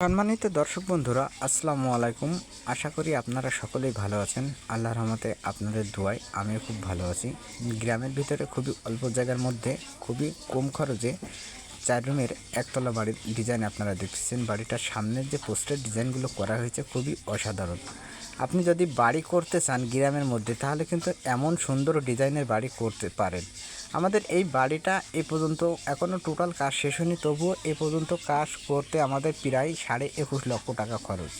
সম্মানিত দর্শক বন্ধুরা, আসসালামু আলাইকুম। আশা করি আপনারা সকলেই ভালো আছেন। আল্লাহর রহমতে আপনাদের দোয়ায় আমিও খুব ভালো আছি। গ্রামের ভিতরে খুবই অল্প জায়গার মধ্যে খুবই কম খরচে 4 রুমের একতলা বাড়ির ডিজাইন আপনারা দেখছেন। বাড়িটার সামনের যে পোস্টের ডিজাইনগুলো করা হয়েছে খুবই অসাধারণ। আপনি যদি বাড়ি করতে চান গ্রামের মধ্যে, তাহলে কিন্তু এমন সুন্দর ডিজাইনের বাড়ি করতে পারেন। আমাদের এই বাড়িটা এ পর্যন্ত এখনও টোটাল কাজ শেষ হয়নি, তবুও এ পর্যন্ত কাজ করতে আমাদের প্রায় 21.5 লক্ষ টাকা খরচ।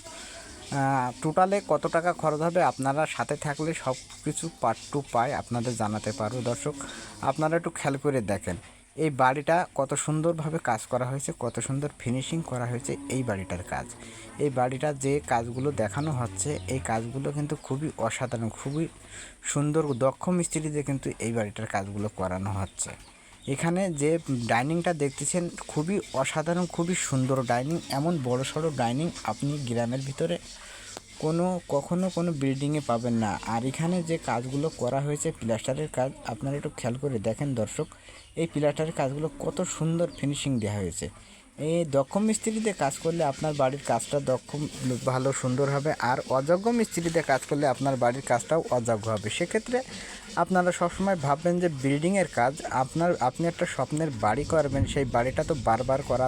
টোটালে কত টাকা খরচ হবে আপনারা সাথে থাকলে সব কিছু পার্ট টু পায় আপনাদের জানাতে পারবো। দর্শক, আপনারা একটু খেয়াল করে দেখেন এই বাড়িটা কত সুন্দরভাবে কাজ করা হয়েছে, কত সুন্দর ফিনিশিং করা হয়েছে এই বাড়িটার কাজ। এই বাড়িটার যে কাজগুলো দেখানো হচ্ছে, এই কাজগুলো কিন্তু খুবই অসাধারণ, খুবই সুন্দর দক্ষ মিস্ত্রি দিয়ে কিন্তু এই বাড়িটার কাজগুলো করানো হচ্ছে। এখানে যে ডাইনিংটা দেখতেছেন খুবই অসাধারণ, খুবই সুন্দর ডাইনিং। এমন বড় সড়ো ডাইনিং আপনি গ্রামের ভিতরে কখনো কোনো বিল্ডিংয়ে পাবেন না। আর এখানে যে কাজগুলো করা হয়েছে প্লাস্টারের কাজ, আপনারা একটু খেয়াল করে দেখেন দর্শক, এই প্লাস্টারের কাজগুলো কত সুন্দর ফিনিশিং দেওয়া হয়েছে। এই দক্ষ মিস্ত্রি দিয়ে কাজ করলে আপনার বাড়ির কাজটা ভালো সুন্দর হবে, আর অযোগ্য মিস্ত্রি দিয়ে কাজ করলে আপনার বাড়ির কাজটাও অযোগ্য হবে। সেক্ষেত্রে আপনারা সবসময় ভাববেন যে বিল্ডিংয়ের কাজ আপনি একটা স্বপ্নের বাড়ি করবেন, সেই বাড়িটা তো বারবার করা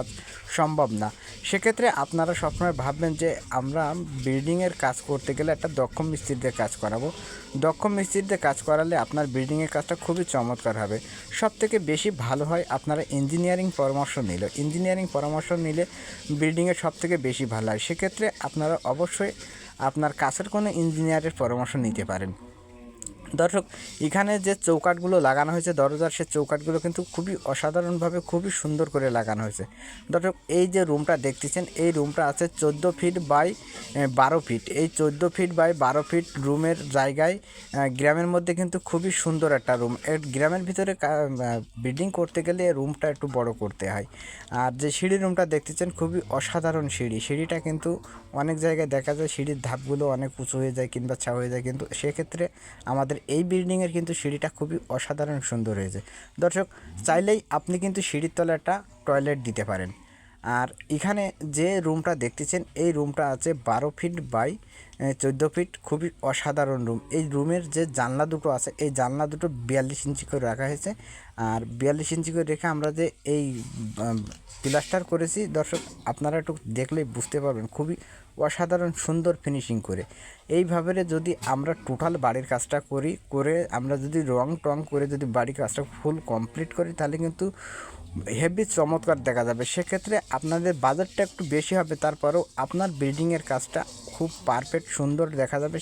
সম্ভব না। সেক্ষেত্রে আপনারা সবসময় ভাববেন যে আমরা বিল্ডিংয়ের কাজ করতে গেলে একটা দক্ষ মিস্ত্রি দিয়ে কাজ করাবো। দক্ষ মিস্ত্রি দিয়ে কাজ করালে আপনার বিল্ডিংয়ের কাজটা খুবই চমৎকার হবে। সবথেকে বেশি ভালো হয় আপনারা ইঞ্জিনিয়ারিং পরামর্শ নিলে বিল্ডিংয়ের সবথেকে বেশি ভালো হয়। সেক্ষেত্রে আপনারা অবশ্যই আপনার কাছের কোনো ইঞ্জিনিয়ারের পরামর্শ নিতে পারেন। দর্শক, এখানে যে চৌকাঠগুলো লাগানো হয়েছে দরজার, সে চৌকাঠগুলো কিন্তু খুবই অসাধারণভাবে খুবই সুন্দর করে লাগানো হয়েছে। দর্শক, এই যে রুমটা দেখতেছেন, এই রুমটা আছে 14 ফিট বাই 12 ফিট। এই 14 ফিট বাই 12 ফিট রুমের জায়গায় গ্রামের মধ্যে কিন্তু খুবই সুন্দর একটা রুম। গ্রামের ভিতরে বিল্ডিং করতে গেলে রুমটা একটু বড় করতে হয়। আর যে সিঁড়ি রুমটা দেখতেছেন খুবই অসাধারণ সিঁড়িটা কিন্তু অনেক জায়গায় দেখা যায় সিঁড়ির ধাপগুলো অনেক উঁচু হয়ে যায় কিংবা ছা হয়ে যায়, কিন্তু সেক্ষেত্রে আমাদের এই বিল্ডিংয়ের কিন্তু সিঁড়িটা খুবই অসাধারণ সুন্দর হয়েছে। দর্শক, চাইলেই আপনি কিন্তু সিঁড়ির তলায় একটা টয়লেট দিতে পারেন। আর এখানে যে রুমটা দেখতেছেন, এই রুমটা আছে 12 ফিট বাই 14 ফিট, খুবই অসাধারণ রুম। এই রুমের যে জানলা দুটো আছে, এই জানলা দুটো 42 ইঞ্চি করে রাখা হয়েছে। আর 42 ইঞ্চি করে রেখে আমরা যে এই প্লাস্টার করেছি, দর্শক আপনারা একটু দেখলেই বুঝতে পারবেন খুবই অসাধারণ সুন্দর ফিনিশিং করে। এইভাবে যদি আমরা টোটাল বাড়ির কাজটা করে আমরা যদি রং টং করে যদি বাড়ির কাজটা ফুল কমপ্লিট করি, তাহলে কিন্তু হেভি চমৎকার দেখা যাবে। সেক্ষেত্রে আপনাদের বাজেটটা একটু বেশি হবে, তারপরেও আপনার বিল্ডিংয়ের কাজটা খুব পারফেক্ট সুন্দর দেখা যাবে।